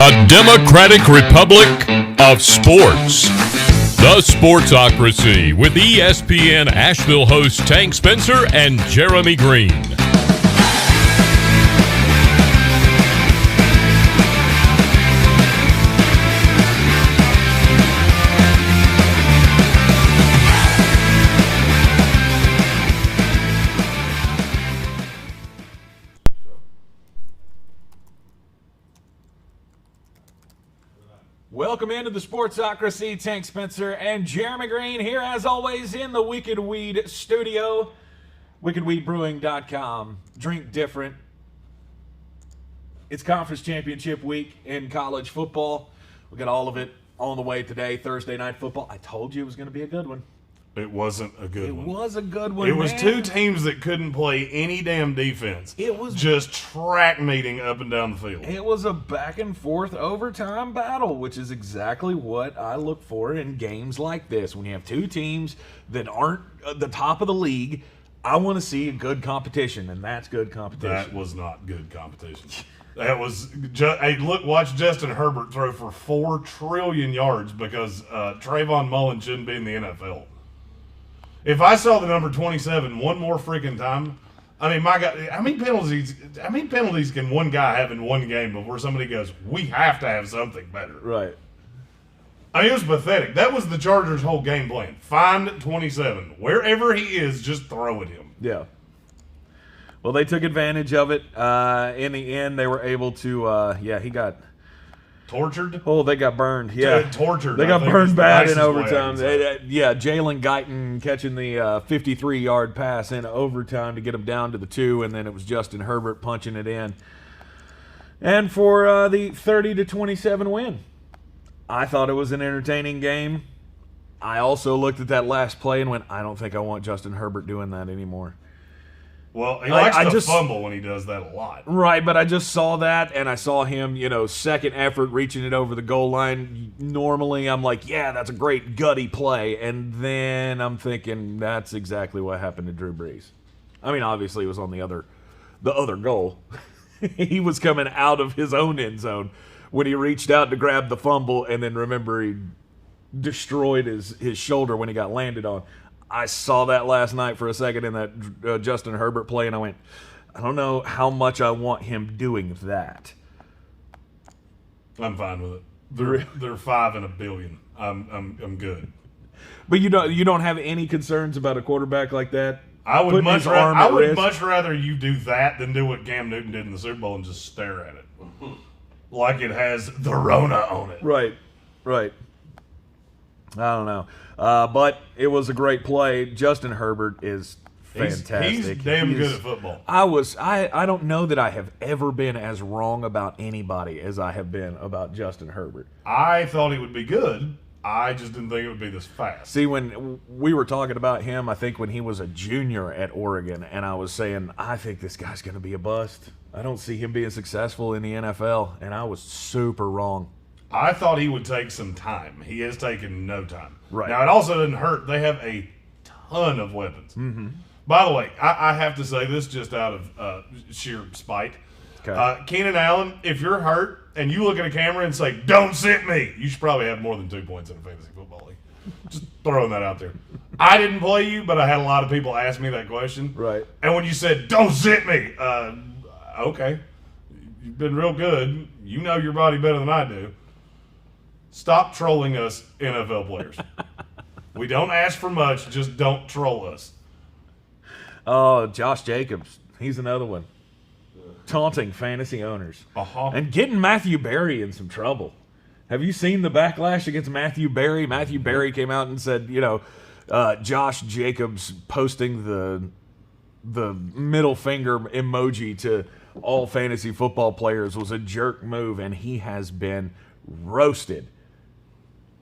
A democratic republic of sports. The Sportsocracy with ESPN Asheville hosts Tank Spencer and Jeremy Green. Welcome into the Sportsocracy. Tank Spencer and Jeremy Green here, as always, in the Wicked Weed studio. WickedWeedBrewing.com. Drink different. It's conference championship week in college football. We got all of it on the way today, Thursday night football. I told you it was going to be a good one. It wasn't a good one. It was a good one, It was man. two teams that couldn't play any damn defense. It was just track meeting up and down the field. It was a back and forth overtime battle, which is exactly what I look for in games like this. When you have two teams that aren't at the top of the league, I want to see a good competition, and that's good competition. That was not good competition. That was watch Justin Herbert throw for 4 trillion yards because Trayvon Mullen shouldn't be in the NFL. If I saw the number 27 one more freaking time, I mean, my God, how many penalties can one guy have in one game before somebody goes, we have to have something better? Right. I mean, it was pathetic. That was the Chargers' whole game plan. Find 27. Wherever he is, just throw at him. Yeah. Well, they took advantage of it. In the end, they were able to, he got... Tortured? Oh, they got burned. Yeah, tortured. They got burned bad in overtime. Jalen Guyton catching the 53-yard pass in overtime to get them down to the 2, and then it was Justin Herbert punching it in. And for the 30-27 win, I thought it was an entertaining game. I also looked at that last play and went, I don't think I want Justin Herbert doing that anymore. Well, he likes to fumble when he does that a lot. Right, but I just saw that, and I saw him, second effort, reaching it over the goal line. Normally, I'm like, yeah, that's a great gutty play. And then I'm thinking that's exactly what happened to Drew Brees. I mean, obviously, it was on the other goal. He was coming out of his own end zone when he reached out to grab the fumble, and then remember he destroyed his shoulder when he got landed on. I saw that last night for a second in that Justin Herbert play, and I went, I don't know how much I want him doing that. I'm fine with it. They're 5 in a billion. I'm good. But you don't have any concerns about a quarterback like that? I would much rather you do that than do what Cam Newton did in the Super Bowl and just stare at it like it has the Rona on it. Right. I don't know. But it was a great play. Justin Herbert is fantastic. He's damn good at football. I don't know that I have ever been as wrong about anybody as I have been about Justin Herbert. I thought he would be good. I just didn't think it would be this fast. See, when we were talking about him, I think when he was a junior at Oregon, and I was saying, I think this guy's going to be a bust. I don't see him being successful in the NFL, and I was super wrong. I thought he would take some time. He has taken no time. Right. Now, it also didn't hurt. They have a ton of weapons. Mm-hmm. By the way, I have to say this just out of sheer spite. Okay. Keenan Allen, if you're hurt and you look at a camera and say, don't sit me, you should probably have more than 2 points in a fantasy football league. Just throwing that out there. I didn't play you, but I had a lot of people ask me that question. Right. And when you said, don't sit me, okay. You've been real good. You know your body better than I do. Stop trolling us, NFL players. We don't ask for much, just don't troll us. Oh, Josh Jacobs. He's another one. Taunting fantasy owners. Uh-huh. And getting Matthew Berry in some trouble. Have you seen the backlash against Matthew Berry? Matthew Berry came out and said, Josh Jacobs posting the middle finger emoji to all fantasy football players was a jerk move, and he has been roasted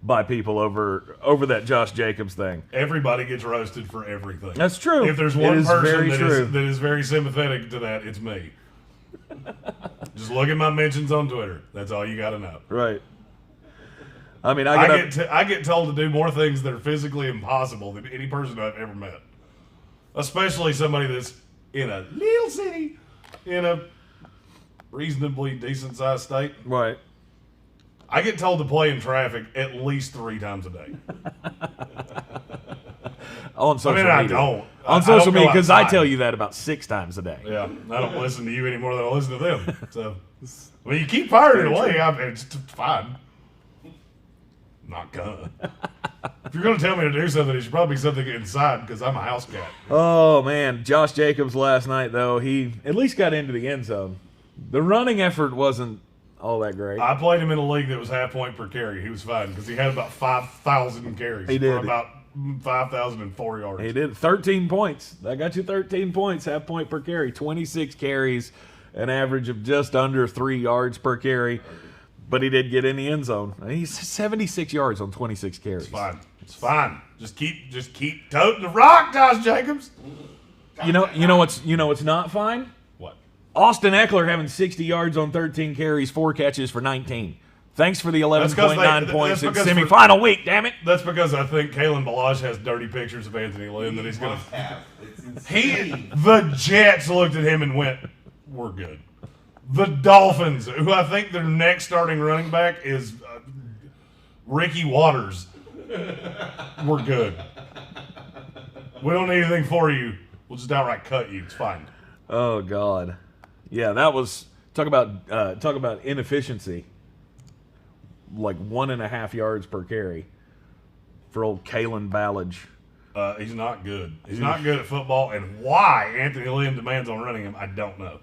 by people over that Josh Jacobs thing. Everybody gets roasted for everything. That's true. If there's one person that is very sympathetic to that, it's me. Just look at my mentions on Twitter. That's all you got to know. Right. I mean, I get told to do more things that are physically impossible than any person I've ever met. Especially somebody that's in a little city, in a reasonably decent-sized state. Right. I get told to play in traffic at least 3 times a day. On social media. I don't. On social media, because I tell you that about 6 times a day. Yeah, I don't listen to you any more than I listen to them. So, you keep firing it away. It's fine. Not gonna. If you're gonna tell me to do something, it should probably be something inside because I'm a house cat. Oh man, Josh Jacobs last night though, he at least got into the end zone. The running effort wasn't all that great. I played him in a league that was half point per carry. He was fine because he had about 5,000 carries. He did. For about 5,004 yards. He did 13 points. That got you 13 points, half point per carry, 26 carries, an average of just under 3 yards per carry. But he did get in the end zone. He's 76 yards on 26 carries. It's fine. It's fine. Just keep toting the rock, Josh Jacobs. You know what's not fine? What? Austin Eckler having 60 yards on 13 carries, 4 catches for 19. Thanks for the 11.9 points in semifinal week, damn it. That's because I think Kalen Ballage has dirty pictures of Anthony Lynn that he's going to. It's insane. The Jets looked at him and went, "We're good." The Dolphins, who I think their next starting running back is Ricky Waters. We're good. We don't need anything for you. We'll just outright cut you. It's fine. Oh God, yeah, that was talk about inefficiency. Like 1.5 yards per carry for old Kalen Ballage. He's not good. He's not good at football, and why Anthony Lynn demands on running him, I don't know.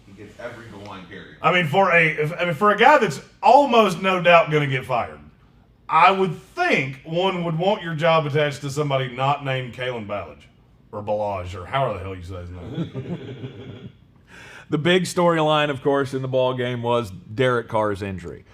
He gets every goal line carry. I mean, for a guy that's almost no doubt going to get fired, I would think one would want your job attached to somebody not named Kalen Ballage or Ballage or however the hell you say his name. The big storyline, of course, in the ball game was Derek Carr's injury.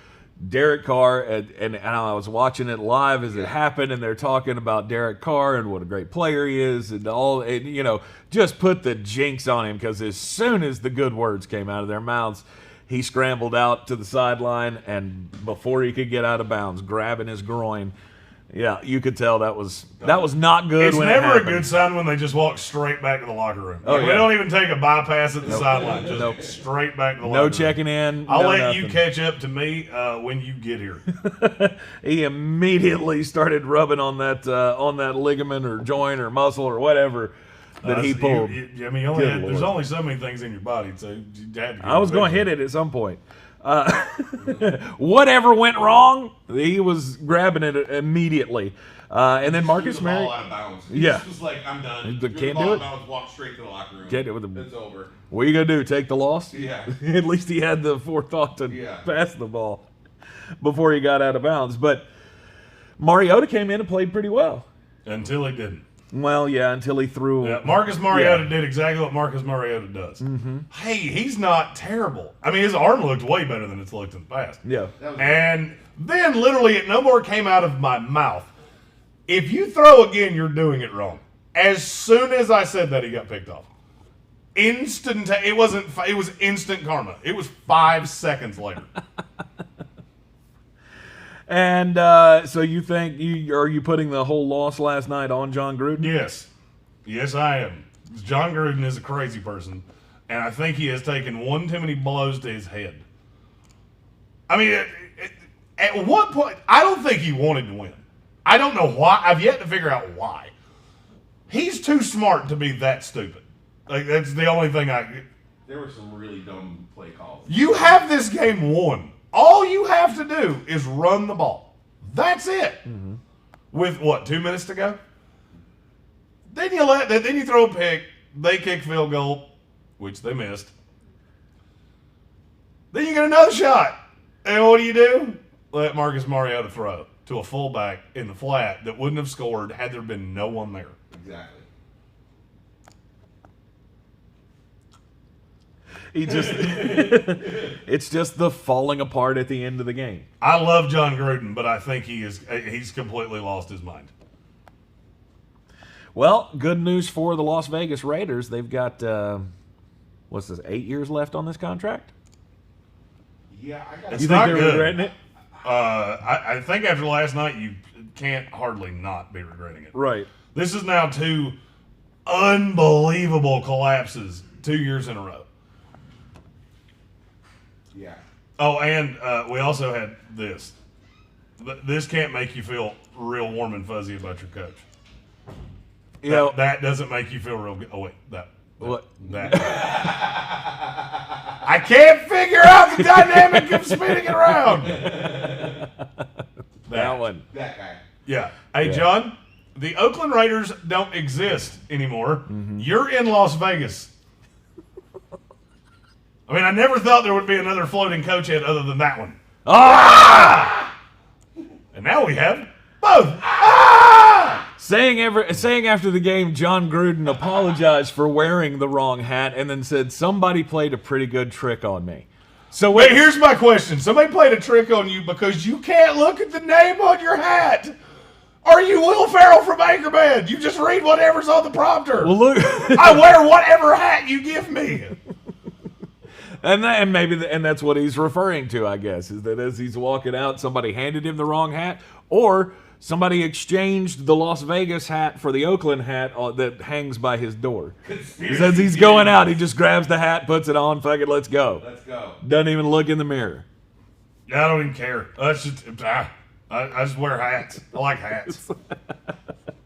Derek Carr, and I was watching it live as it happened, and they're talking about Derek Carr and what a great player he is, and all, and, just put the jinx on him, because as soon as the good words came out of their mouths, he scrambled out to the sideline, and before he could get out of bounds, grabbing his groin. Yeah, you could tell that was not good. It's when never it happened. a good sign when they just walk straight back to the locker room. Oh, They yeah. don't even take a bypass at the sideline. Just straight back to the locker room. No checking in. I'll no let nothing. you catch up to me when you get here. He immediately started rubbing on that ligament or joint or muscle or whatever that he pulled. There's only so many things in your body, so you had to. I was going to hit it at some point. Whatever went wrong, he was grabbing it immediately. And then Marcus Mariota. Mariota. Out of bounds. Yeah. He was like, I'm done. Can't Threw the do ball it. out of bounds, walk straight to the locker room. Can't do it. It's over. What are you going to do? Take the loss? Yeah. At least he had the forethought to pass the ball before he got out of bounds. But Mariota came in and played pretty well. Until he didn't. Well, yeah, until he threw. Yeah, Marcus Mariota did exactly what Marcus Mariota does. Mm-hmm. Hey, he's not terrible. I mean, his arm looked way better than it's looked in the past. Yeah. And then literally it no more came out of my mouth. If you throw again, you're doing it wrong. As soon as I said that, he got picked off. It was instant karma. It was 5 seconds later. And so you think are you putting the whole loss last night on John Gruden? Yes. Yes, I am. John Gruden is a crazy person, and I think he has taken one too many blows to his head. I mean, at what point, I don't think he wanted to win. I don't know why. I've yet to figure out why. He's too smart to be that stupid. Like, that's the only thing There were some really dumb play calls. You have this game won. All you have to do is run the ball. That's it. Mm-hmm. With what, 2 minutes to go? Then you throw a pick. They kick field goal, which they missed. Then you get another shot. And what do? Let Marcus Mariota throw to a fullback in the flat that wouldn't have scored had there been no one there. Exactly. It's just the falling apart at the end of the game. I love John Gruden, but I think he's completely lost his mind. Well, good news for the Las Vegas Raiders. They've got 8 years left on this contract? Yeah, You think they're regretting it? I think after last night, you can't hardly not be regretting it. Right. This is now 2 unbelievable collapses 2 years in a row. Yeah. Oh, and we also had this. This can't make you feel real warm and fuzzy about your coach. That doesn't make you feel real good. Oh, wait. What? That. I can't figure out the dynamic of spinning it around. That one. That guy. Yeah. Hey, John, the Oakland Raiders don't exist anymore. Mm-hmm. You're in Las Vegas. I mean, I never thought there would be another floating coach head other than that one. Ah! And now we have both. Ah! Saying after the game, John Gruden apologized for wearing the wrong hat and then said, somebody played a pretty good trick on me. So wait, here's my question. Somebody played a trick on you because you can't look at the name on your hat. Are you Will Ferrell from Anchorman? You just read whatever's on the prompter. Well, look. I wear whatever hat you give me. And that's what he's referring to, I guess, is that as he's walking out, somebody handed him the wrong hat, or somebody exchanged the Las Vegas hat for the Oakland hat that hangs by his door. He says he's going out, he just grabs the hat, puts it on, fuck it, let's go. Let's go. Doesn't even look in the mirror. I don't even care. I just wear hats. I like hats.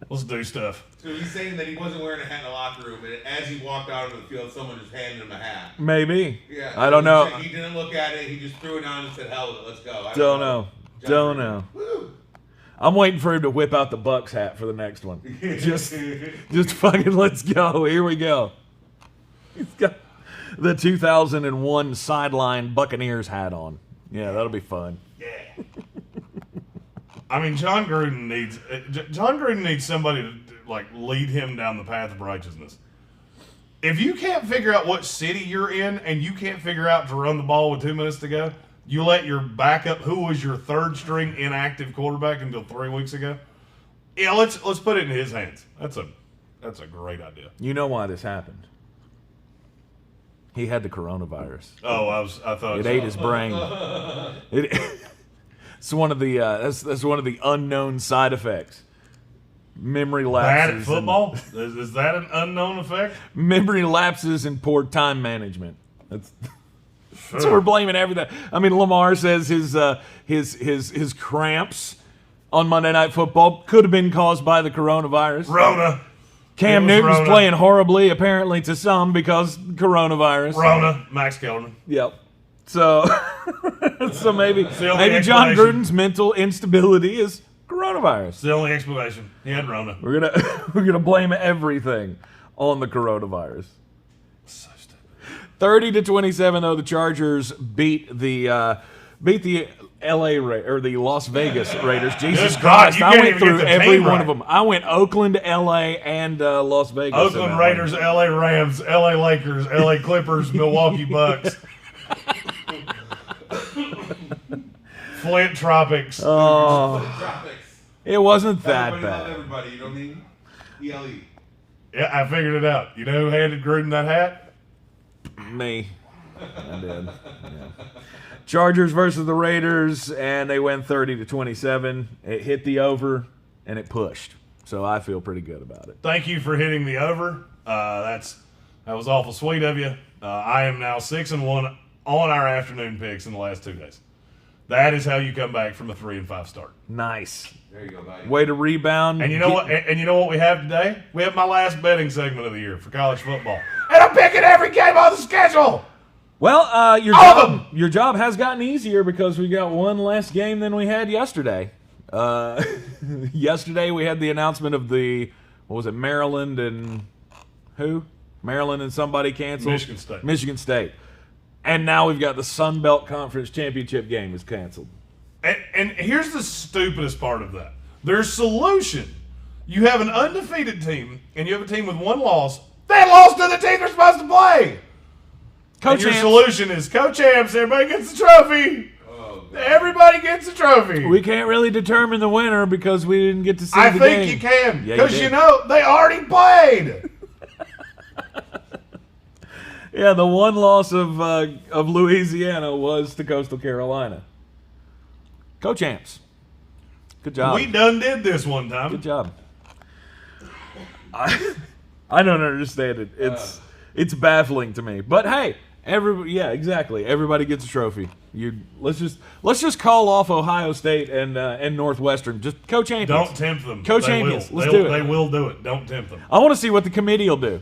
Let's do stuff. So he's saying that he wasn't wearing a hat in the locker room, and as he walked out onto the field, someone just handed him a hat. Maybe. Yeah. I don't know. He didn't look at it. He just threw it on and said, hell with it, let's go. Don't know. Woo. I'm waiting for him to whip out the Bucks hat for the next one. Just fucking let's go. Here we go. He's got the 2001 sideline Buccaneers hat on. Yeah, that'll be fun. Yeah. I mean, John Gruden needs somebody to lead him down the path of righteousness. If you can't figure out what city you're in and you can't figure out to run the ball with 2 minutes to go, you let your backup, who was your third string inactive quarterback until 3 weeks ago, yeah, let's put it in his hands. That's a great idea. You know why this happened? He had the coronavirus. Oh, I thought it ate his brain. It's one of the that's one of the unknown side effects. Memory lapses. Bad at football? Is that an unknown effect? Memory lapses and poor time management. So we're blaming everything. I mean, Lamar says his cramps on Monday Night Football could have been caused by the coronavirus. Rona. Cam Newton's playing horribly, apparently to some, because coronavirus. Rona. Max Kellerman. Yep. So, maybe John Gruden's mental instability is coronavirus. It's the only explanation. He had Rona. We're gonna blame everything on the coronavirus. So stupid. 30-27, though, the Chargers beat the the Las Vegas Raiders. Jesus Christ! I went through every one of them. I went Oakland, LA, and Las Vegas. Oakland Raiders, LA Rams, LA Lakers, LA Clippers, Milwaukee Bucks. Flint Tropics. Oh, it wasn't that everybody bad. Love everybody, you know what I mean? ELE. Yeah, I figured it out. You know who handed Gruden that hat? Me. I did. Yeah. Chargers versus the Raiders, and they went 30-27. It hit the over, and it pushed. So I feel pretty good about it. Thank you for hitting the over. That was awful sweet of you. I am now 6-1 on our afternoon picks in the last 2 days. That is how you come back from a 3-5 start. Nice. There you go, buddy. Way to rebound. And you know what? And you know what we have today? We have my last betting segment of the year for college football, and I'm picking every game on the schedule. Well, your job has gotten easier because we got one less game than we had yesterday. Yesterday we had the announcement of Maryland and who? Maryland and somebody canceled. Michigan State. And now we've got the Sun Belt Conference Championship game is canceled. And here's the stupidest part of that. There's solution. You have an undefeated team, and you have a team with one loss. They lost to the team they're supposed to play. And your solution is co-champs. Everybody gets the trophy. Oh, everybody gets a trophy. We can't really determine the winner because we didn't get to see the game. I think you can. Because you they already played. Yeah, the one loss of Louisiana was to Coastal Carolina. Co-champs. Good job. We done did this one time. Good job. I don't understand it. It's baffling to me. But hey, Yeah, exactly. Everybody gets a trophy. Let's just call off Ohio State and Northwestern. Just co-champions. Don't tempt them. Co-champions. Let's do it. They will do it. Don't tempt them. I want to see what the committee will do.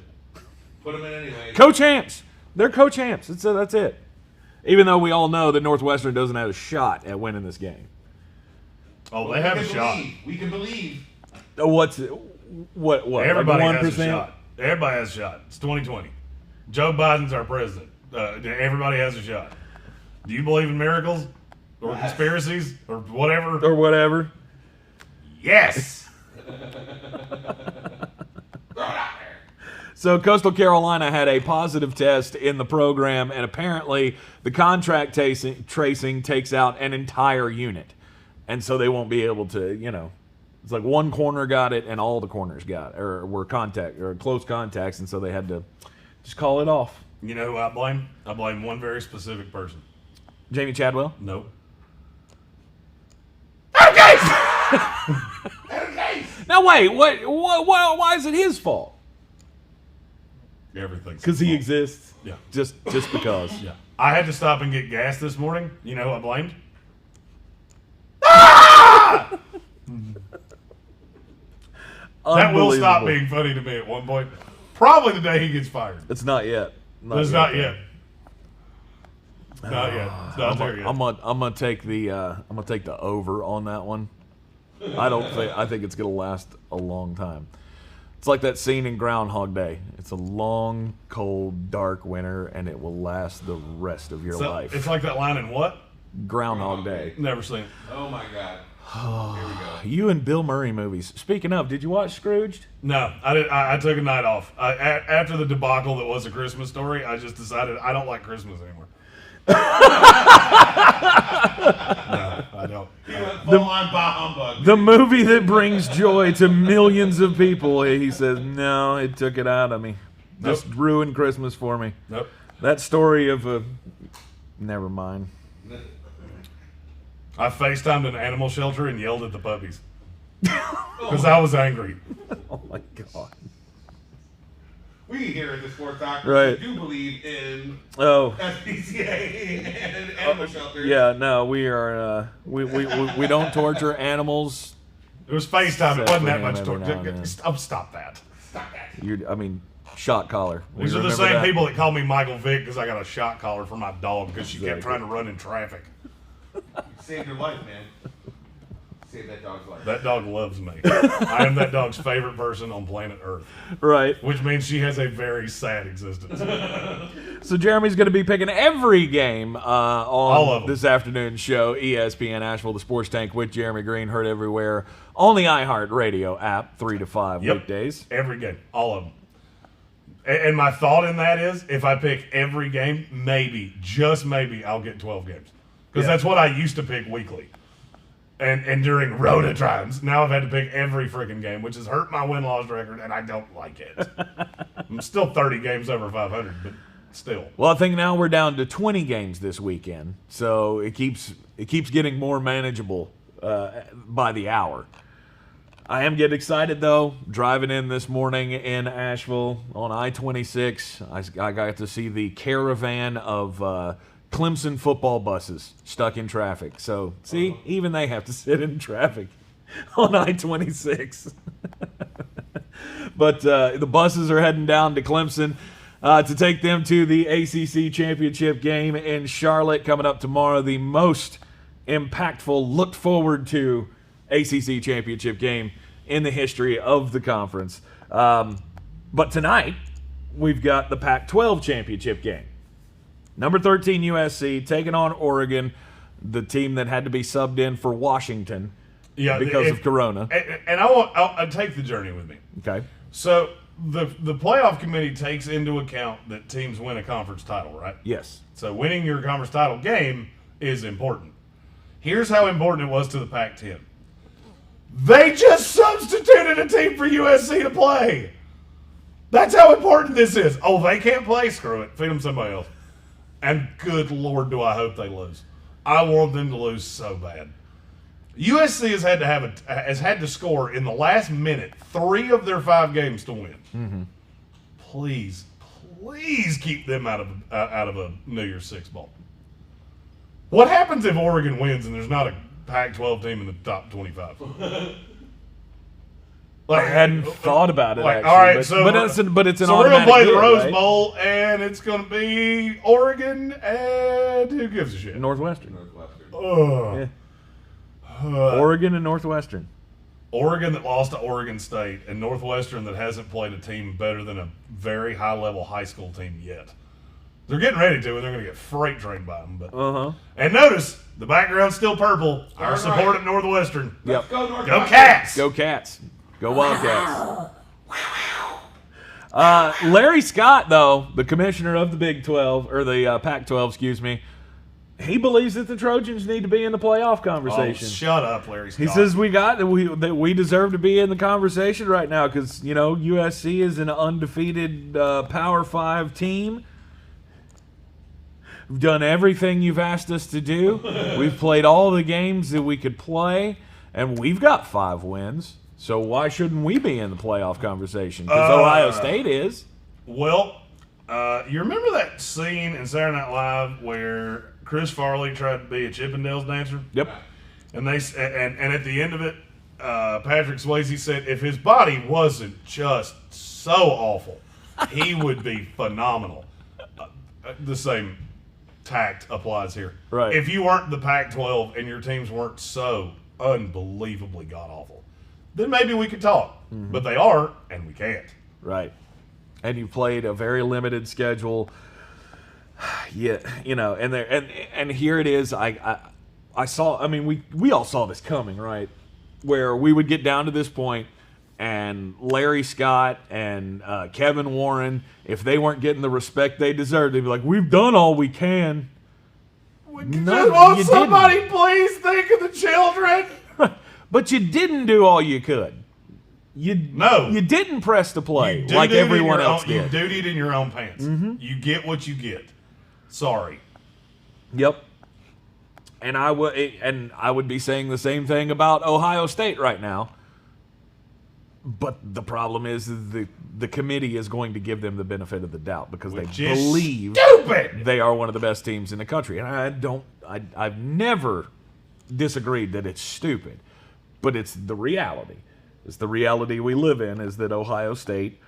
Put them in anyway. Co-champs. They're co-champs. That's it. Even though we all know that Northwestern doesn't have a shot at winning this game. Oh, they have a shot. We can believe. What? Everybody like has 1%? a shot. Everybody has a shot. It's 2020. Joe Biden's our president. Everybody has a shot. Do you believe in miracles or conspiracies or whatever? Or whatever. Yes. So Coastal Carolina had a positive test in the program, and apparently the contract tracing takes out an entire unit. And so they won't be able to, it's like one corner got it and all the corners got it, or were close contacts, and so they had to just call it off. You know who I blame? I blame one very specific person. Jamie Chadwell? Nope. Now wait, why is it his fault? Everything's Because he exists? Yeah. Just because. Yeah. I had to stop and get gas this morning. You know who I blamed? That will stop being funny to me at one point. Probably the day he gets fired. It's not yet. It's not yet. Not yet. It's not there yet. I'm gonna take the over on that one. I think it's gonna last a long time. It's like that scene in Groundhog Day. It's a long, cold, dark winter, and it will last the rest of your life. It's like that line in what? Groundhog Day. Never seen it. Oh my God. Here we go. You and Bill Murray movies. Speaking of, did you watch Scrooged? No, I did. I took a night off. After the debacle that was A Christmas Story, I just decided I don't like Christmas anymore. No, I don't. He went full on bah humbug. The movie that brings joy to millions of people. He says, no, it took it out of me. Just ruined Christmas for me. Nope. That story of a... Never mind. I FaceTimed an animal shelter and yelled at the puppies. Because I was angry. Oh my God. We here at the Sports Doctor Right. do believe in Oh. SPCA and animal shelters. Yeah, no, we are... we don't torture animals. It was FaceTime. It wasn't that much Every now and torture. then. Stop that. Stop that. Shot collar. These are the same people that call me Michael Vick because I got a shot collar for my dog because she kept trying to run in traffic. You saved your life, man. Saved that dog's life. That dog loves me. I am that dog's favorite person on planet Earth. Right. Which means she has a very sad existence. So Jeremy's going to be picking every game All of on them. this afternoon's show, ESPN Asheville, the Sports Tank with Jeremy Green, heard everywhere on the iHeartRadio app, 3 to 5 Yep. weekdays. Every game. All of them. And my thought in that is, if I pick every game, maybe, just maybe, I'll get 12 games. Because that's what I used to pick weekly. And during Rona times, now I've had to pick every freaking game, which has hurt my win-loss record, and I don't like it. I'm still 30 games over 500, but still. Well, I think now we're down to 20 games this weekend, so it keeps getting more manageable by the hour. I am getting excited, though. Driving in this morning in Asheville on I-26, I got to see the caravan of Clemson football buses stuck in traffic. So, see, even they have to sit in traffic on I-26. But the buses are heading down to Clemson to take them to the ACC championship game in Charlotte coming up tomorrow. The most impactful, looked forward to ACC championship game in the history of the conference. But tonight, we've got the Pac-12 championship game. Number 13 USC taking on Oregon, the team that had to be subbed in for Washington because of Corona. And I'll take the journey with me. Okay. So the playoff committee takes into account that teams win a conference title, right? Yes. So winning your conference title game is important. Here's how important it was to the Pac-10. They just substituted a team for USC to play. That's how important this is. Oh, they can't play? Screw it. Feed them somebody else. And good Lord, do I hope they lose. I want them to lose so bad. USC has had to score in the last minute 3 of their 5 games to win. Mm-hmm. Please please keep them out of a New Year's Six bowl. What happens if Oregon wins and there's not a Pac-12 team in the top 25? I hadn't thought about it. Like, actually, all right, but it's an so we're gonna automatic play the bid, Rose right? Bowl, and it's gonna be Oregon, and who gives a shit? Northwestern. Ugh. Oregon and Northwestern. Oregon that lost to Oregon State, and Northwestern that hasn't played a team better than a very high-level high school team yet. They're getting ready to, and they're going to get freight trained by them. But and notice the background's still purple. Our support at Northwestern. Yep. Go Cats. Go Cats. Go Wildcats. Larry Scott, though, the commissioner of the Big 12 or the Pac-12, excuse me, he believes that the Trojans need to be in the playoff conversation. Oh, shut up, Larry Scott. He says that we deserve to be in the conversation right now because USC is an undefeated Power 5 team. We've done everything you've asked us to do. We've played all the games that we could play, and we've got 5 wins. So why shouldn't we be in the playoff conversation? Because Ohio State is. Well, you remember that scene in Saturday Night Live where Chris Farley tried to be a Chippendales dancer? Yep. And and at the end of it, Patrick Swayze said if his body wasn't just so awful, he would be phenomenal. The same tact applies here. Right. If you weren't the Pac-12 and your teams weren't so unbelievably god-awful, then maybe we could talk. Mm-hmm. But they are, and we can't. Right. And you played a very limited schedule. Yeah, and here it is. I saw. I mean, we all saw this coming, right? Where we would get down to this point, and Larry Scott and Kevin Warren, if they weren't getting the respect they deserved, they'd be like, "We've done all we can." Won't somebody please think of the children? But you didn't do all you could. You didn't press the play like everyone else did. You dutied in your own pants. Mm-hmm. You get what you get. Sorry. Yep. And I would be saying the same thing about Ohio State right now. But the problem is the committee is going to give them the benefit of the doubt because they believe they are one of the best teams in the country. And I've never disagreed that it's stupid, but it's the reality. It's the reality we live in is that Ohio State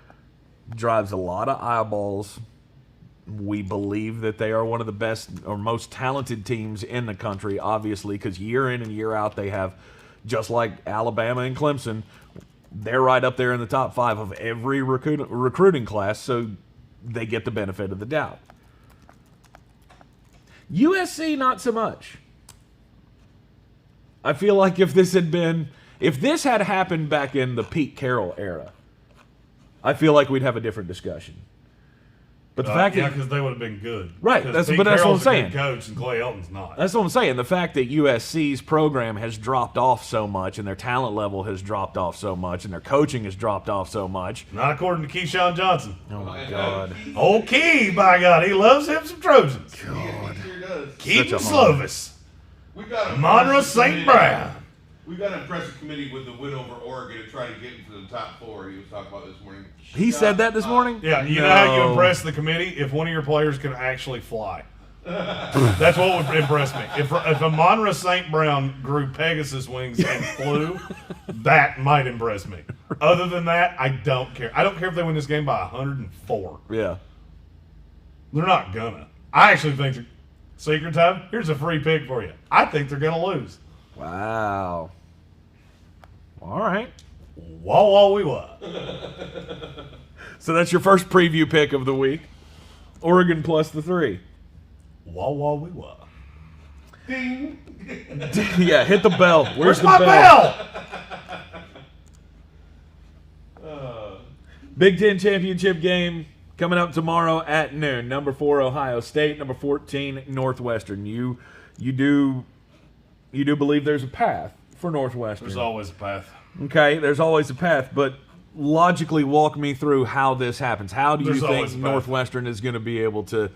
drives a lot of eyeballs. We believe that they are one of the best or most talented teams in the country, obviously, because year in and year out they have, just like Alabama and Clemson, they're right up there in the top 5 of every recruiting class, so they get the benefit of the doubt. USC, not so much. I feel like if this had happened back in the Pete Carroll era, I feel like we'd have a different discussion. But the fact because they would have been good. Right, that's what I'm saying. A good coach and Clay Elton's not. That's what I'm saying. The fact that USC's program has dropped off so much, and their talent level has dropped off so much, and their coaching has dropped off so much. Not according to Keyshawn Johnson. Oh my God. Old Key, by God, he loves him some Trojans. God. Keaton Slovis. Monroe Monroe St. Brown. We've got an impressive committee with the win over Oregon to try to get into the top 4 he was talking about this morning. He said that this morning? Yeah, you know how you impress the committee? If one of your players can actually fly. That's what would impress me. If a Monroe St. Brown grew Pegasus wings and flew, that might impress me. Other than that, I don't care. I don't care if they win this game by 104. Yeah. They're not gonna. I actually think secret time, here's a free pick for you. I think they're gonna lose. Wow. All right. Wah wah wee wah. So that's your first preview pick of the week. Oregon plus the 3. Wah wah wee wah. Ding. Yeah, hit the bell. Where's the my bell? Big Ten championship game coming up tomorrow at noon. Number 4 Ohio State, number 14 Northwestern. You do believe there's a path for Northwestern? There's always a path. Okay, there's always a path, but logically walk me through how this happens. How do you think Northwestern is going to be able to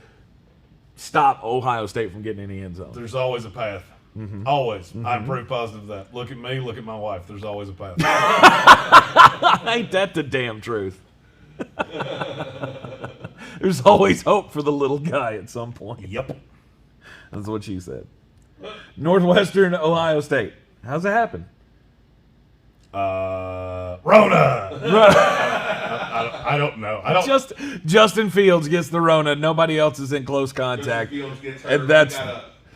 stop Ohio State from getting in the end zone? There's always a path. Mm-hmm. Always. Mm-hmm. I'm proof positive of that. Look at me, look at my wife. There's always a path. Ain't that the damn truth? There's always hope for the little guy at some point. Yep. That's what she said. Northwestern, Ohio State. How's it happen? Rona. I don't know. I don't. Justin Fields gets the Rona. Nobody else is in close contact. Fields gets hurt. And that's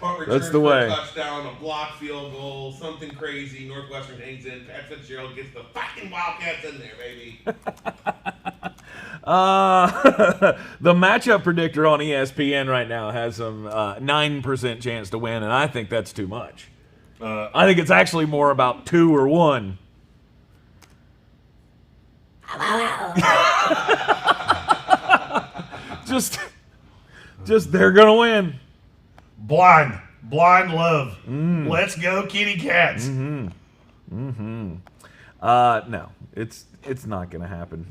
punt return the for way. a touchdown, a blocked field goal, something crazy. Northwestern hangs in. Pat Fitzgerald gets the fucking Wildcats in there, baby. The matchup predictor on ESPN right now has some 9% chance to win, and I think that's too much. I think it's actually more about 2 or 1. just they're gonna win. Blind love. Let's go, kitty cats. No, it's not gonna happen.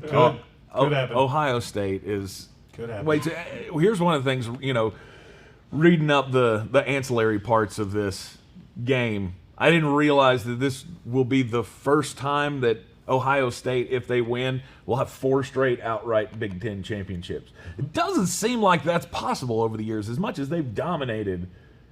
Could happen. Ohio State is. Could happen. Wait, here's one of the things, reading up the ancillary parts of this game. I didn't realize that this will be the first time that Ohio State, if they win, will have 4 straight outright Big Ten championships. It doesn't seem like that's possible over the years, as much as they've dominated.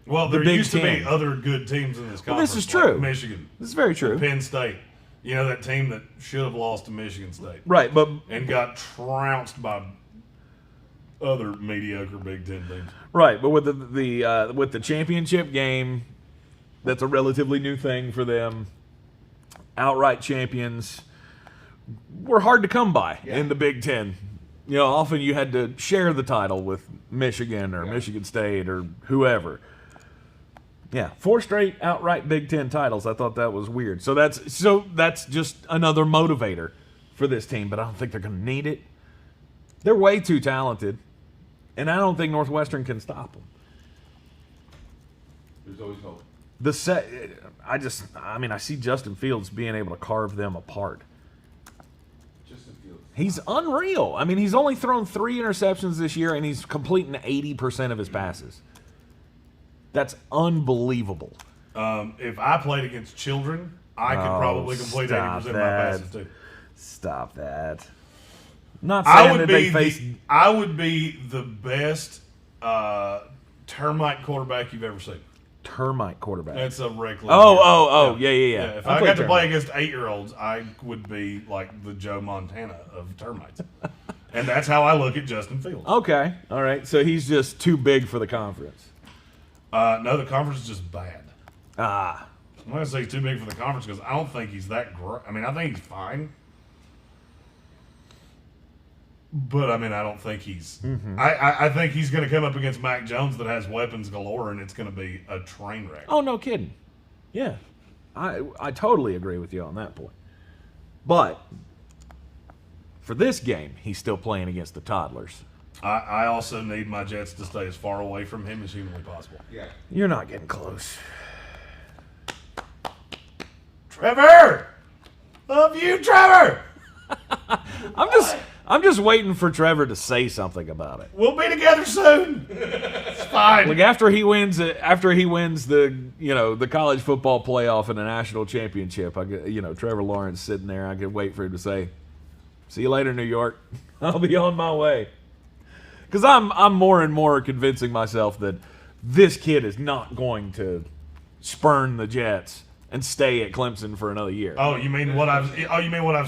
Well, there used to be other good teams in this conference. Well, this is true. Like Michigan. This is very true. Penn State. That team that should have lost to Michigan State. Right, but and got trounced by other mediocre Big Ten teams. Right, but with the championship game, that's a relatively new thing for them. Outright champions were hard to come by in the Big Ten. Often you had to share the title with Michigan or Michigan State or whoever. Yeah, 4 straight outright Big Ten titles. I thought that was weird. So that's just another motivator for this team, but I don't think they're going to need it. They're way too talented, and I don't think Northwestern can stop them. There's always hope. I see Justin Fields being able to carve them apart. Justin Fields. He's unreal. I mean, he's only thrown 3 interceptions this year, and he's completing 80% of his passes. That's unbelievable. If I played against children, I could probably complete 80% of my passes too. Stop that. Not saying that they face. I would be the best termite quarterback you've ever seen. Termite quarterback. That's a reckless. Yeah. If I got to play against 8-year-olds, I would be like the Joe Montana of termites. And that's how I look at Justin Fields. Okay. All right. So he's just too big for the conference. No, the conference is just bad. I'm not going to say he's too big for the conference because I don't think he's that great. I mean, I think he's fine. But, I don't think he's... Mm-hmm. I think he's going to come up against Mac Jones that has weapons galore, and it's going to be a train wreck. Oh, no kidding. Yeah. I totally agree with you on that point. But, for this game, he's still playing against the toddlers. I also need my Jets to stay as far away from him as humanly possible. Yeah. You're not getting close. Trevor! Love you, Trevor! I'm just waiting for Trevor to say something about it. We'll be together soon. It's fine. Like after he wins the college football playoff and the national championship, Trevor Lawrence sitting there, I could wait for him to say, "See you later, New York. I'll be on my way." Because I'm more and more convincing myself that this kid is not going to spurn the Jets and stay at Clemson for another year. Oh, you mean what I've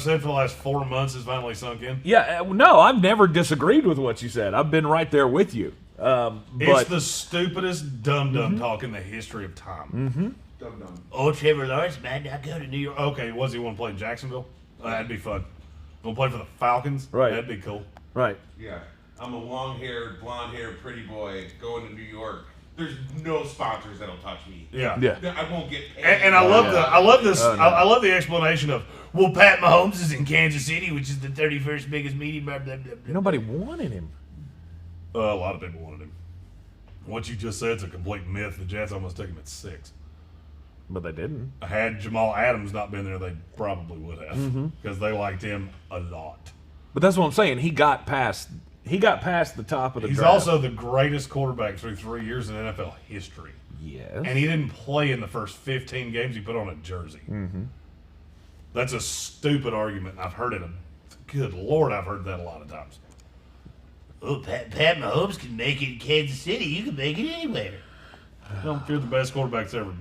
said for the last 4 months has finally sunk in? Yeah, no, I've never disagreed with what you said. I've been right there with you. It's the stupidest dum-dum talk in the history of time. Mm-hmm. Dum-dum. Oh, Trevor Lawrence, man, I go to New York. Okay, what does he want to play in Jacksonville? That'd be fun. Want to play for the Falcons? Right. That'd be cool. Right. Yeah. I'm a long-haired, blonde-haired, pretty boy going to New York. There's no sponsors that'll touch me. Yeah. I won't get paid. And I love the explanation of, well, Pat Mahomes is in Kansas City, which is the 31st biggest media. Blah, blah, blah, blah. Nobody wanted him. A lot of people wanted him. What you just said is a complete myth. The Jets almost took him at 6. But they didn't. Had Jamal Adams not been there, they probably would have. Because they liked him a lot. But that's what I'm saying. He got past the top of the He's draft. also the greatest quarterback through 3 years in NFL history. Yes. And he didn't play in the first 15 games. He put on a jersey. Mm-hmm. That's a stupid argument. I've heard it. Good Lord, I've heard that a lot of times. oh, Pat Mahomes can make it in Kansas City. You can make it anywhere. Well, if you're the best quarterbacks ever,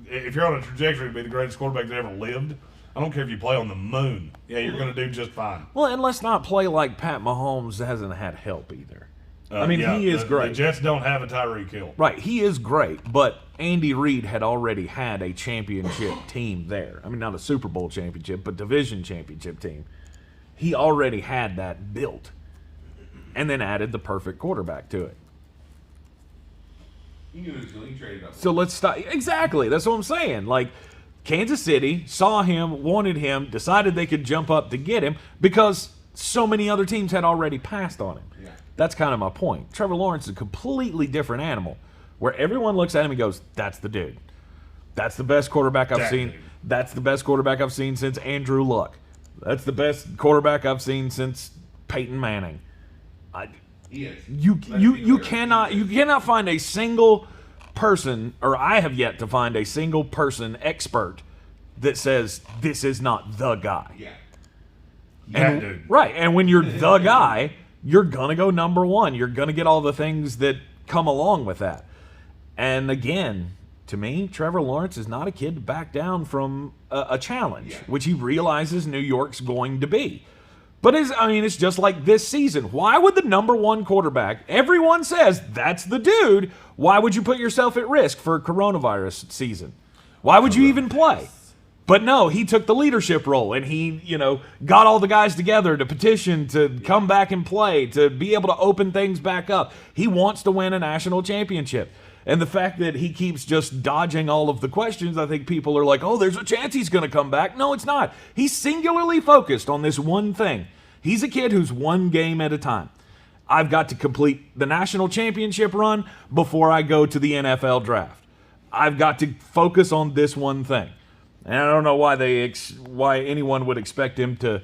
if you're on a trajectory to be the greatest quarterback that ever lived, I don't care if you play on the moon. Yeah, you're going to do just fine. Well, and let's not play like Pat Mahomes hasn't had help either. I mean, he is great. The Jets don't have a Tyreek Hill. Right, he is great, but Andy Reid had already had a championship team there. I mean, not a Super Bowl championship, but division championship team. He already had that built, and then added the perfect quarterback to it. He knew he traded up. So let's stop. Exactly, that's what I'm saying. Like, Kansas City saw him, wanted him, decided they could jump up to get him because so many other teams had already passed on him. Yeah. That's kind of my point. Trevor Lawrence is a completely different animal where everyone looks at him and goes, that's the dude. That's the best quarterback I've seen. That's the best quarterback I've seen since Andrew Luck. That's the best quarterback I've seen since Peyton Manning. He is. You cannot find a single person, or I have yet to find a single person expert that says this is not the guy. Yeah. And, dude. Right, and when you're the guy, you're gonna go number one. You're gonna get all the things that come along with that. And again, to me, Trevor Lawrence is not a kid to back down from a challenge, which he realizes New York's going to be. But it's just like this season. Why would the number one quarterback, everyone says that's the dude, why would you put yourself at risk for a coronavirus season? Why would you even play? But no, he took the leadership role, and he, got all the guys together to petition to come back and play, to be able to open things back up. He wants to win a national championship. And the fact that he keeps just dodging all of the questions, I think people are like, oh, there's a chance he's going to come back. No, it's not. He's singularly focused on this one thing. He's a kid who's one game at a time. I've got to complete the national championship run before I go to the NFL draft. I've got to focus on this one thing. And I don't know why anyone would expect him to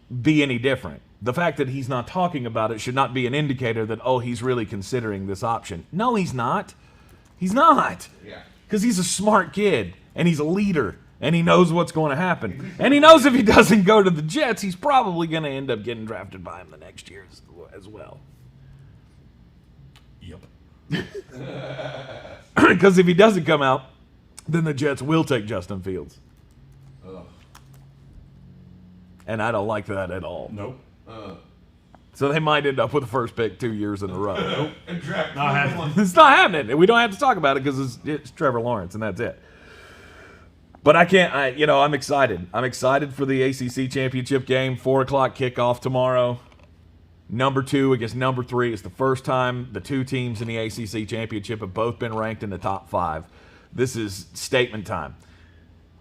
be any different. The fact that he's not talking about it should not be an indicator that, oh, he's really considering this option. No, he's not. He's not. Yeah. Because he's a smart kid, and he's a leader, and he knows what's going to happen. And he knows if he doesn't go to the Jets, he's probably going to end up getting drafted by him the next year as well. Yep. Because if he doesn't come out, then the Jets will take Justin Fields. Ugh. And I don't like that at all. Nope. So they might end up with the first pick 2 years in a row. Nope. And draft Not number happening. one. It's not happening. We don't have to talk about it because it's Trevor Lawrence, and that's it. But I'm excited. I'm excited for the ACC championship game, 4 o'clock kickoff tomorrow. Number 2 against number 3. It's the first time the two teams in the ACC championship have both been ranked in the top 5. This is statement time.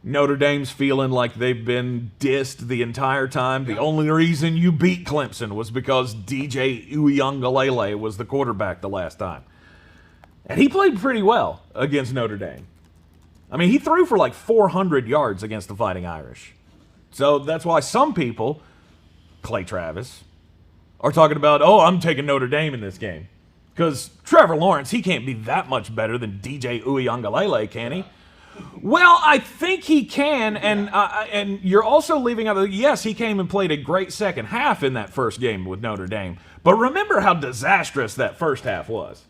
Notre Dame's feeling like they've been dissed the entire time. The only reason you beat Clemson was because DJ Uiagalelei was the quarterback the last time. And he played pretty well against Notre Dame. I mean, he threw for like 400 yards against the Fighting Irish. So that's why some people, Clay Travis, are talking about, oh, I'm taking Notre Dame in this game. Because Trevor Lawrence, he can't be that much better than DJ Uiagalelei, can he? Well, I think he can, and you're also leaving out yes, he came and played a great second half in that first game with Notre Dame. But remember how disastrous that first half was.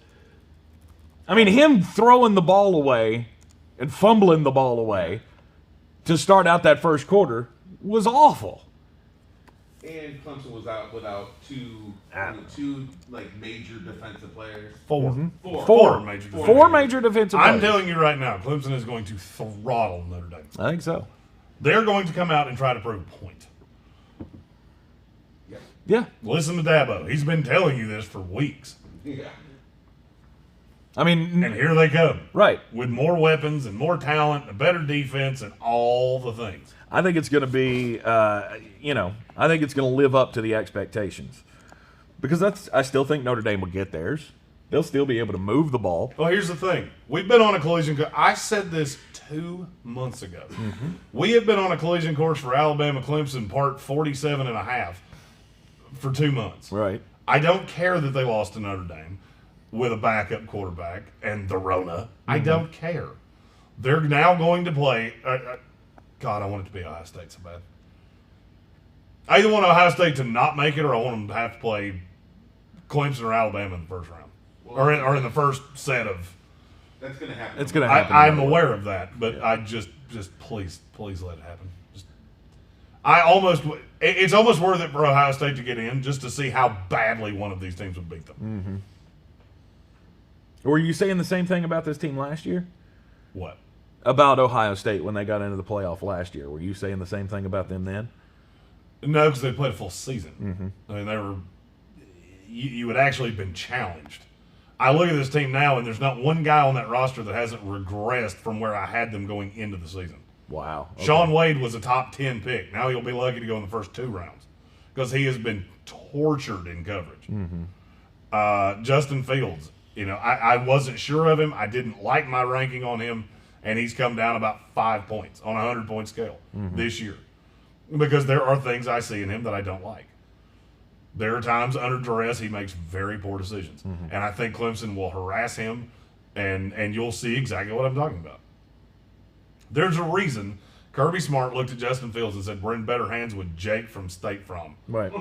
I mean, him throwing the ball away and fumbling the ball away to start out that first quarter was awful. And Clemson was out without two major defensive players. Four major. Four major defensive I'm players. telling you right now, Clemson is going to throttle Notre Dame. I think so. They're going to come out and try to prove a point. Yeah. Listen to Dabo. He's been telling you this for weeks. Yeah. I mean, And here they come. right. With more weapons and more talent, a better defense, and all the things. I think it's going to be, I think it's going to live up to the expectations. Because I still think Notre Dame will get theirs. They'll still be able to move the ball. Well, here's the thing. We've been on a collision course. I said this 2 months ago. Mm-hmm. We have been on a collision course for Alabama Clemson part 47 and a half for 2 months. Right. I don't care that they lost to Notre Dame with a backup quarterback and the Rona. I don't care. They're now going to play. God, I want it to be Ohio State so bad. I either want Ohio State to not make it or I want them to have to play Clemson or Alabama in the first round, or in the first set of. That's going to happen. It's going to happen. I'm aware of that, but I just please let it happen. It's almost worth it for Ohio State to get in just to see how badly one of these teams would beat them. Were you saying the same thing about this team last year? What? About Ohio State when they got into the playoff last year. Were you saying the same thing about them then? No, because they played a full season. I mean, they were. You had actually been challenged. I look at this team now, and there's not one guy on that roster that hasn't regressed from where I had them going into the season. Wow. Okay. Sean Wade was a top 10 pick. Now he'll be lucky to go in the first 2 rounds because he has been tortured in coverage. Justin Fields, I wasn't sure of him. I didn't like my ranking on him, and he's come down about 5 points on a 100-point scale this year because there are things I see in him that I don't like. There are times under duress he makes very poor decisions, and I think Clemson will harass him, and you'll see exactly what I'm talking about. There's a reason Kirby Smart looked at Justin Fields and said, "We're in better hands with Jake from State Farm." Right.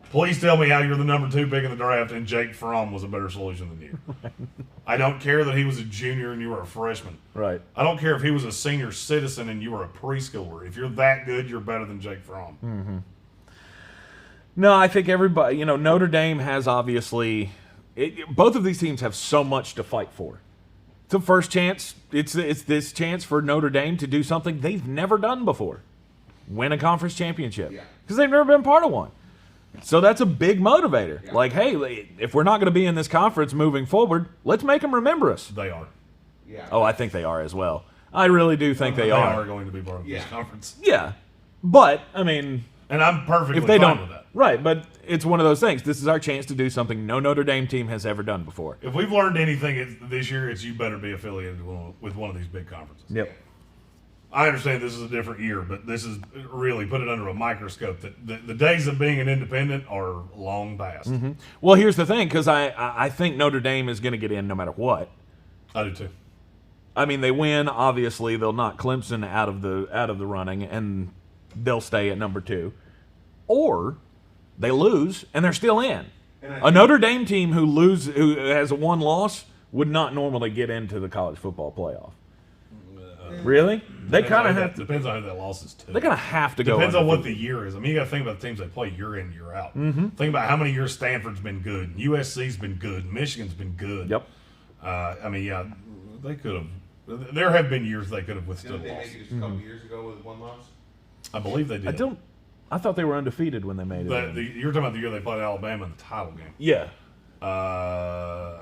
Please tell me how you're the number 2 pick in the draft and Jake Fromm was a better solution than you. I don't care that he was a junior and you were a freshman. Right. I don't care if he was a senior citizen and you were a preschooler. If you're that good, you're better than Jake Fromm. No, I think everybody, Notre Dame has obviously, both of these teams have so much to fight for. It's the first chance, it's this chance for Notre Dame to do something they've never done before. Win a conference championship. Because they've never been part of one. So that's a big motivator. Yeah. Like, hey, if we're not going to be in this conference moving forward, let's make them remember us. They are. Yeah. Oh, I think they are as well. I really do think they are. They are going to be part of this conference. Yeah. But, I mean... And I'm perfectly if they fine don't, with that. Right, but it's one of those things. This is our chance to do something no Notre Dame team has ever done before. If we've learned anything this year, it's you better be affiliated with one of these big conferences. Yep. I understand this is a different year, but this is really put it under a microscope. That the days of being an independent are long past. Well, here's the thing, because I think Notre Dame is going to get in no matter what. I do too. I mean, they win. Obviously, they'll knock Clemson out of the running, and they'll stay at number 2. Or they lose and they're still in. A Notre Dame team who has a 1 loss would not normally get into the college football playoff. Really? They kind of have to. Depends on who that loss is to. They kind of have to go. Depends on what the year is. I mean, you got to think about the teams they play year in, year out. Think about how many years Stanford's been good, USC's been good, Michigan's been good. Yep. I mean, yeah, they could have. There have been years they could have withstood a Didn't they loss. make it just a couple years ago with 1 loss? I believe they did. I thought they were undefeated when they made it. You're talking about the year they played Alabama in the title game. Yeah. I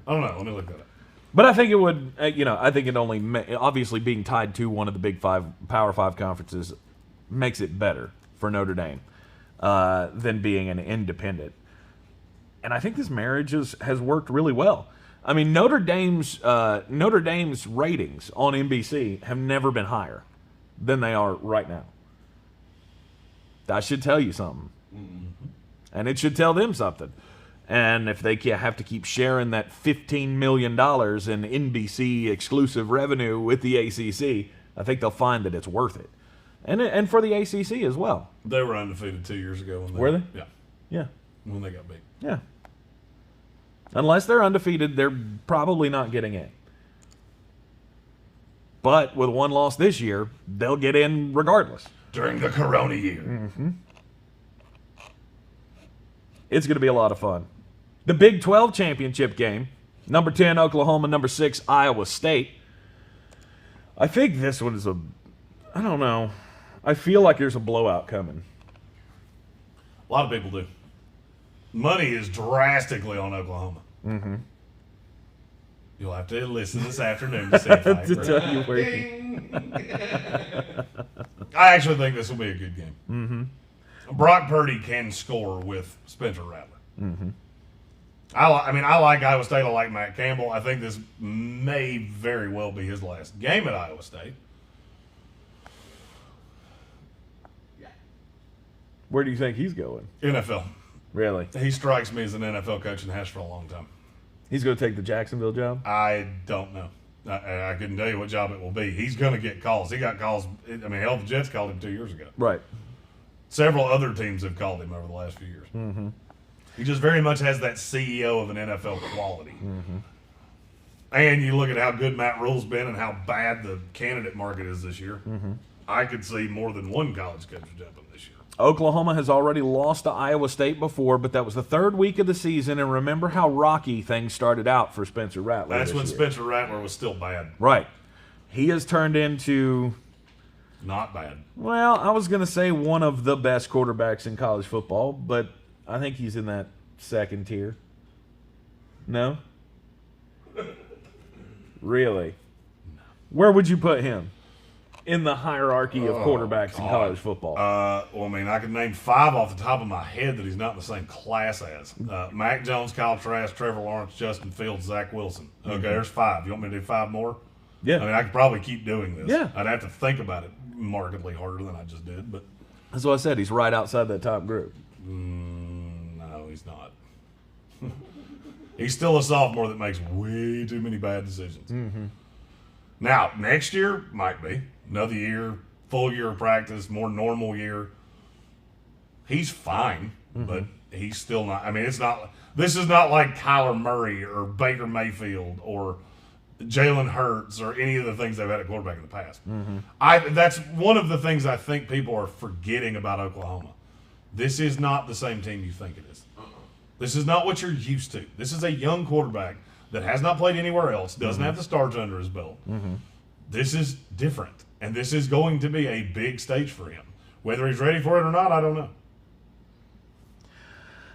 don't know. Let me look that up. But I think it would, I think it only, obviously being tied to one of the big Power 5 conferences makes it better for Notre Dame than being an independent. And I think this marriage has worked really well. I mean, Notre Dame's ratings on NBC have never been higher than they are right now. That should tell you something. And it should tell them something. And if they have to keep sharing that $15 million in NBC exclusive revenue with the ACC, I think they'll find that it's worth it. And for the ACC as well. They were undefeated 2 years ago. Were they? Yeah. Yeah. When they got beat. Yeah. Unless they're undefeated, they're probably not getting in. But with 1 loss this year, they'll get in regardless. During the Corona year. It's going to be a lot of fun. The Big 12 championship game, number 10 Oklahoma, number 6 Iowa State. I think this one is I don't know. I feel like there's a blowout coming. A lot of people do. Money is drastically on Oklahoma. You'll have to listen this afternoon to see if I To agree. tell you where I actually think this will be a good game. Brock Purdy can score with Spencer Rattler. I like Iowa State. I like Matt Campbell. I think this may very well be his last game at Iowa State. Where do you think he's going? NFL. Really? He strikes me as an NFL coach and has for a long time. He's going to take the Jacksonville job? I don't know. I couldn't tell you what job it will be. He's going to get calls. He got calls. I mean, hell, the Jets called him 2 years ago. Right. Several other teams have called him over the last few years. Mm-hmm. He just very much has that CEO of an NFL quality. Mm-hmm. And you look at how good Matt Rule's been and how bad the candidate market is this year. Mm-hmm. I could see more than one college coach jumping this year. Oklahoma has already lost to Iowa State before, but that was the third week of the season, and remember how rocky things started out for Spencer Rattler. That's when year. Spencer Rattler was still bad. Right. He has turned into... Not bad. Well, I was going to say one of the best quarterbacks in college football, but I think he's in that second tier. No? Really? Where would you put him in the hierarchy of quarterbacks in college football? Well, I mean, I can name 5 off the top of my head that he's not in the same class as. Mac Jones, Kyle Trask, Trevor Lawrence, Justin Fields, Zach Wilson. Okay, there's 5. You want me to do 5 more? Yeah. I mean, I could probably keep doing this. Yeah. I'd have to think about it markedly harder than I just did, but That's what I said. He's right outside that top group. no, he's not. He's still a sophomore that makes way too many bad decisions. Mm-hmm. Now, next year might be another year, full year of practice, more normal year. He's fine, but he's still not. I mean, it's not. This is not like Kyler Murray or Baker Mayfield or Jalen Hurts or any of the things they've had at quarterback in the past. That's one of the things I think people are forgetting about Oklahoma. This is not the same team you think it is. This is not what you're used to. This is a young quarterback that has not played anywhere else, doesn't have the starts under his belt. This is different, and this is going to be a big stage for him. Whether he's ready for it or not, I don't know.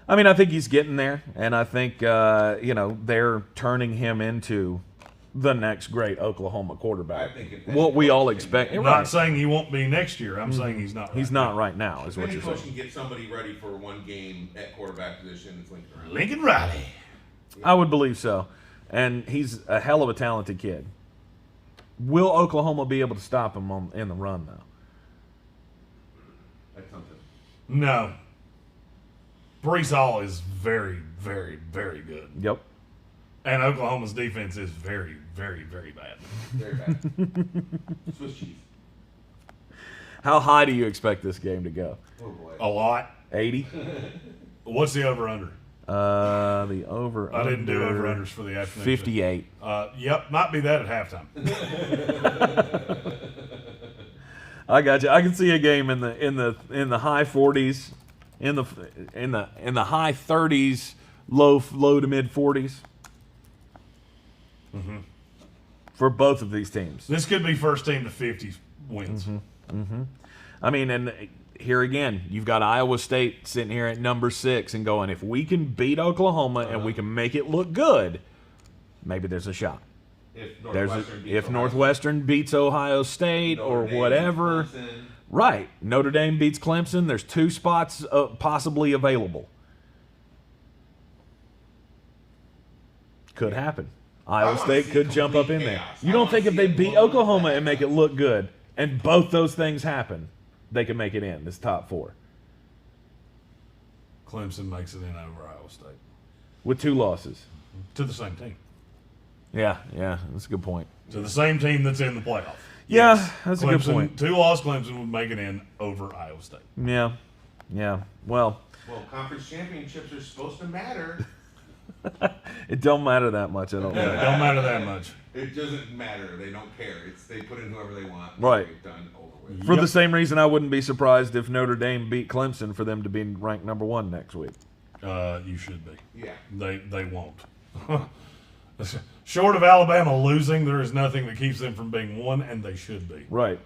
I mean, I think he's getting there, and I think, they're turning him into the next great Oklahoma quarterback. I think what we all expect. I'm not saying he won't be next year. I'm saying he's not right He's not right now, is If what any you're coach saying. can get somebody ready for one game at quarterback position, it's Lincoln Riley. Lincoln Riley. I would believe so. And he's a hell of a talented kid. Will Oklahoma be able to stop him in the run, though? That's something. No. Brees Hall is very, very, very good. Yep. And Oklahoma's defense is very, very, very bad. Very bad. Swiss cheese. How high do you expect this game to go? Oh boy. A lot. 80? What's the over-under? The over. I didn't do over-unders for the afternoon. 58. Yep, might be that at halftime. I got you. I can see a game in the high 40s, in the high 30s, low to mid 40s. For both of these teams. This could be first team to 50 wins. I mean, and here again, you've got Iowa State sitting here at number 6 and going, if we can beat Oklahoma and we can make it look good, maybe there's a shot. If Northwestern beats Ohio State or whatever. Clemson. Right. Notre Dame beats Clemson. There's 2 spots possibly available. Could happen. Iowa State could jump up in there. chaos. You don't think if they beat Oklahoma and make it look good, and both those things happen, they can make it in this top 4 Clemson makes it in over Iowa State. with 2 losses? To the same team. Yeah, that's a good point. To the same team that's in the playoff. Yeah, that's a good Clemson, point. 2-loss Clemson would make it in over Iowa State. Yeah. Well, Well, conference championships are supposed to matter. it don't matter that much. I don't It think. don't matter that much. It doesn't matter. They don't care. They put in whoever they want. Right. They've done over with. For the same reason, I wouldn't be surprised if Notre Dame beat Clemson for them to be ranked number 1 next week. You should be. Yeah. They won't. Short of Alabama losing, there is nothing that keeps them from being 1, and they should be. Right.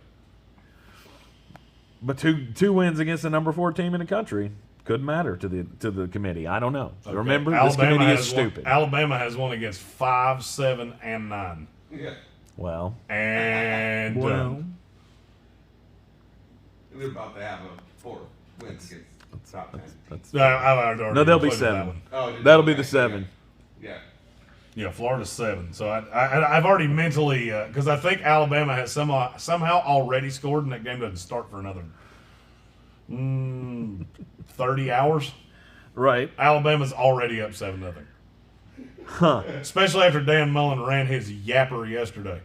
But two wins against the number 4 team in the country could matter to the committee. I don't know. Okay. Remember, this Alabama committee is has stupid. Alabama has won against 5, 7, and 9. Yeah. Well, And They're about to have a 4 wins against top 10. I've already no, they'll be included that 7. one. Oh, That'll be okay. the 7. Yeah. Yeah, Florida's 7. So I've already mentally because I think Alabama has somehow already scored, and that game doesn't start for another 30 hours. Right. Alabama's already up 7-0. Huh. Especially after Dan Mullen ran his yapper yesterday.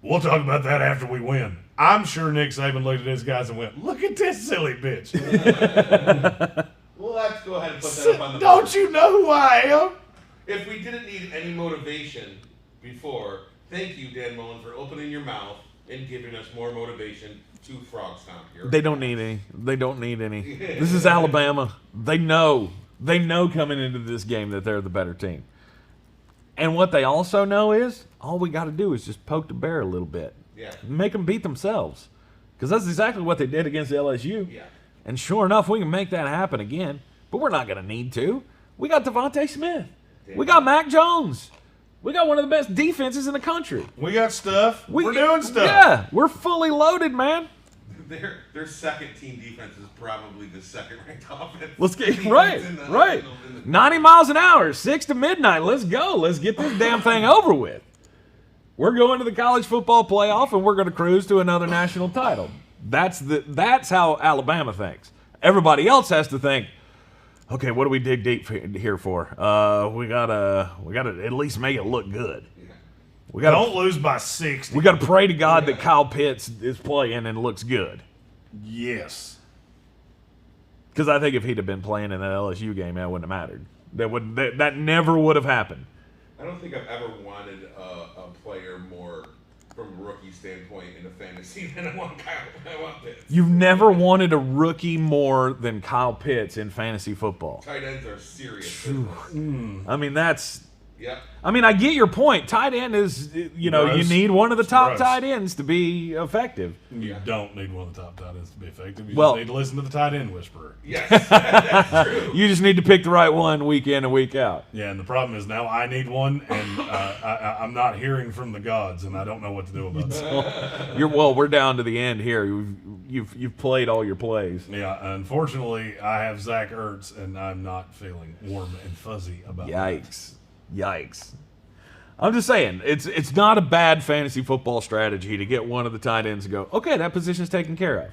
We'll talk about that after we win. I'm sure Nick Saban looked at his guys and went, look at this silly bitch. Well, let's go ahead and put that up on the Don't board. you know who I am? If we didn't need any motivation before, thank you, Dan Mullen, for opening your mouth and giving us more motivation to frog stomp here. They don't need any. They don't need any. This is Alabama. They know. They know coming into this game that they're the better team. And what they also know is all we got to do is just poke the bear a little bit. Yeah. Make them beat themselves. Because that's exactly what they did against LSU. Yeah. And sure enough, we can make that happen again. But we're not going to need to. We got Devontae Smith. We got Mac Jones. We got one of the best defenses in the country. We got stuff. We're doing stuff. Yeah, we're fully loaded, man. Their second team defense is probably the second ranked offense. Let's get defense right. in the- 90 miles an hour, 6 to midnight. Let's go. Let's get this damn thing over with. We're going to the college football playoff, and we're going to cruise to another national title. That's how Alabama thinks. Everybody else has to think, okay, what do we dig deep here for? We gotta at least make it look good. We gotta Don't lose by 60. We gotta pray to God that Kyle Pitts is playing and looks good. Yes. Because I think if he'd have been playing in that LSU game, that wouldn't have mattered. That never would have happened. I don't think I've ever wanted a player more from a rookie standpoint in a fantasy than I want Pitts. You've never wanted a rookie more than Kyle Pitts in fantasy football. Tight ends are serious business. I mean, Yep. I get your point. Tight end is, you Gross. need one of the top Gross. tight ends to be effective. You don't need one of the top tight ends to be effective. You Well- just need to listen to the tight end whisperer. Yes, that's true. You just need to pick the right one week in and week out. Yeah, and the problem is now I need one, and I'm not hearing from the gods, and I don't know what to do about that. We're down to the end here. You've played all your plays. Yeah, unfortunately, I have Zach Ertz, and I'm not feeling warm and fuzzy about that. Yikes. I'm just saying, it's not a bad fantasy football strategy to get one of the tight ends and go, okay, that position's taken care of.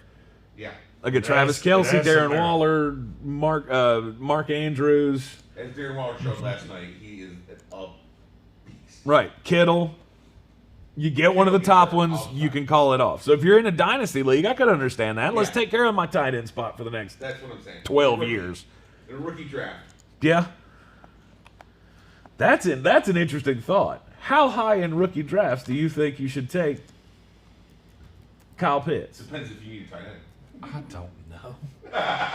Yeah. Like a Travis It Kelce, has some Darren merit. Waller, Mark Andrews. As Darren Waller showed last night, he is a beast. Right. Kittle. You get one of the top ones, you can call it off. So if you're in a dynasty league, I could understand that. Let's Yeah. take care of my tight end spot for the next That's what I'm saying. 12 Rookie- years. In a rookie draft. Yeah. That's an interesting thought. How high in rookie drafts do you think you should take Kyle Pitts? Depends if you need a tight end. I don't know.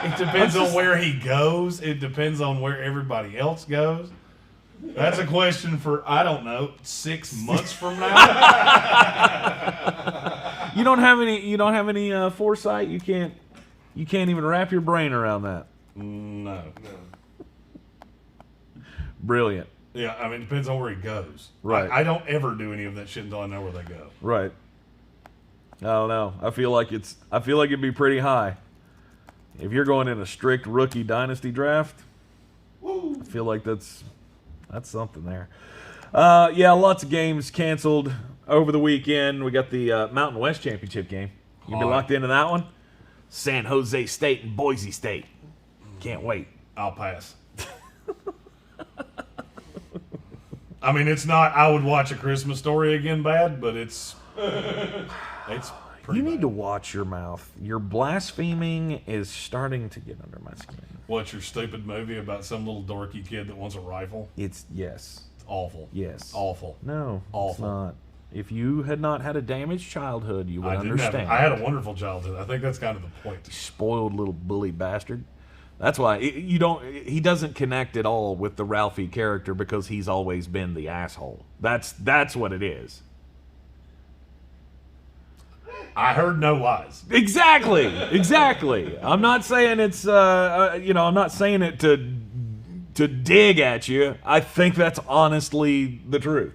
It depends on where he goes. It depends on where everybody else goes. That's a question for, I don't know, 6 months from now. You don't have any foresight. You can't even wrap your brain around that. No. No. Brilliant. Yeah, I mean, it depends on where he goes. Right. I don't ever do any of that shit until I know where they go. Right. I don't know. I feel like it'd be pretty high. If you're going in a strict rookie dynasty draft, I feel like that's something there. Yeah, lots of games canceled over the weekend. We got the Mountain West Championship game. You be Hot. locked into that one? San Jose State and Boise State. Can't wait. I'll pass. I mean, it's not, I would watch A Christmas Story again bad, but it's pretty You need bad. to watch your mouth. Your blaspheming is starting to get under my skin. What's your stupid movie about some little dorky kid that wants a rifle? It's yes. It's awful. Yes. Awful. No, it's Awful. not. If you had not had a damaged childhood, you would I didn't understand. I had a wonderful childhood. I think that's kind of the point. Spoiled little bully bastard. That's why he doesn't connect at all with the Ralphie character because he's always been the asshole. That's what it is. I heard no lies. Exactly. I'm not saying it's I'm not saying it to dig at you. I think that's honestly the truth.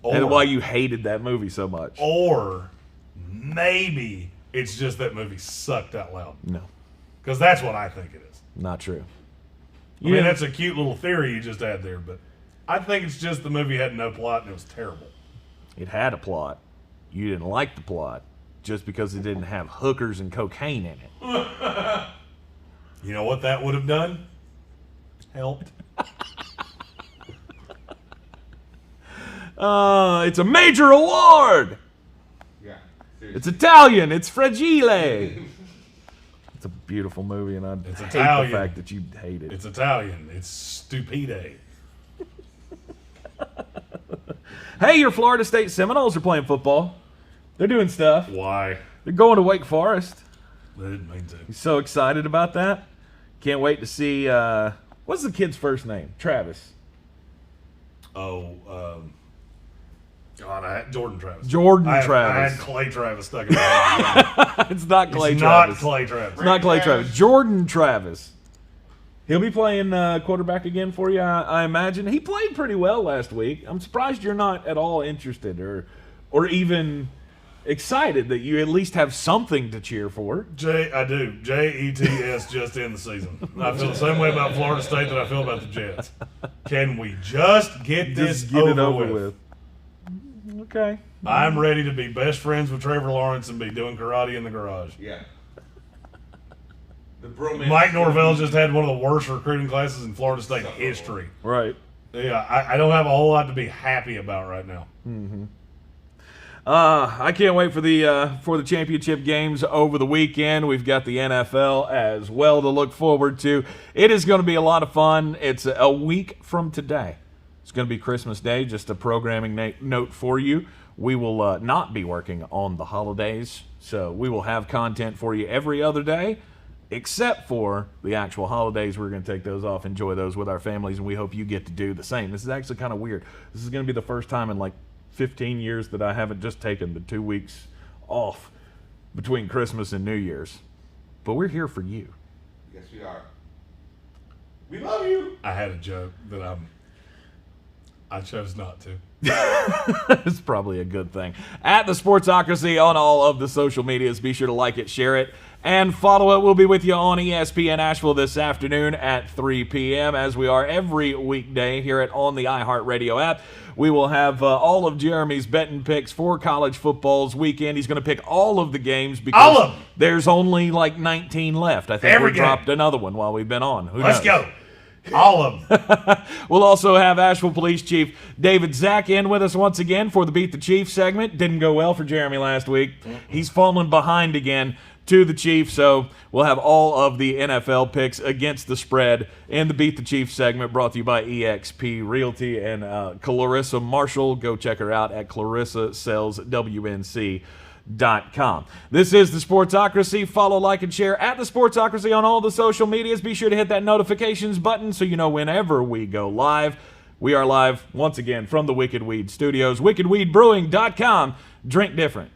And why you hated that movie so much. Or maybe it's just that movie sucked out loud. No, Because that's what I think it is. not true. I mean, that's a cute little theory you just had there, but I think it's just the movie had no plot and it was terrible. It had a plot. You didn't like the plot just because it didn't have hookers and cocaine in it. You know what that would have done? Helped. It's a major award. It's Italian. It's Fragile. It's a beautiful movie, and I hate Italian. the fact that you hate it. It's Italian. It's stupide. Hey, your Florida State Seminoles are playing football. They're doing stuff. Why? They're going to Wake Forest. They didn't mean to. He's so excited about that. Can't wait to see. What's the kid's first name? Travis. Oh, God, I had Jordan Travis. Jordan I Travis. had Clay Travis stuck in my head. It's not Clay It's Travis. not Clay Travis. It's not Clay Travis. Jordan Travis. He'll be playing quarterback again for you, I imagine. He played pretty well last week. I'm surprised you're not at all interested or even excited that you at least have something to cheer for. I do. JETS just in the season. I feel the same way about Florida State that I feel about the Jets. Can we just get this Just get it over with? with. Okay. I'm ready to be best friends with Trevor Lawrence and be doing karate in the garage. Yeah. The bromance. Mike Norvell just had one of the worst recruiting classes in Florida State history. Right. Yeah, I don't have a whole lot to be happy about right now. I can't wait for the championship games over the weekend. We've got the NFL as well to look forward to. It is going to be a lot of fun. It's a week from today. It's going to be Christmas Day. Just a programming note for you. We will not be working on the holidays, so we will have content for you every other day, except for the actual holidays. We're going to take those off, enjoy those with our families, and we hope you get to do the same. This is actually kind of weird. This is going to be the first time in like 15 years that I haven't just taken the 2 weeks off between Christmas and New Year's. But we're here for you. Yes, we are. We love you. I had a joke that I chose not to. It's probably a good thing. At the Sportsocracy on all of the social medias. Be sure to like it, share it, and follow it. We'll be with you on ESPN Asheville this afternoon at 3 p.m. as we are every weekday here on the iHeartRadio app. We will have all of Jeremy's betting picks for college football's weekend. He's going to pick all of the games because All of them. There's only like 19 left. I think Every we game. dropped another one while we've been on. Who Let's knows? go. All of them. We'll also have Asheville Police Chief David Zack in with us once again for the Beat the Chief segment. Didn't go well for Jeremy last week. He's fallen behind again to the Chief, so we'll have all of the NFL picks against the spread in the Beat the Chief segment, brought to you by eXp Realty and Clarissa Marshall. Go check her out at ClarissaSellsWNC.com. This is the Sportsocracy. Follow, like, and share at the Sportsocracy on all the social medias. Be sure to hit that notifications button so you know whenever we go live. We are live once again from the Wicked Weed Studios. WickedWeedBrewing.com. Drink different.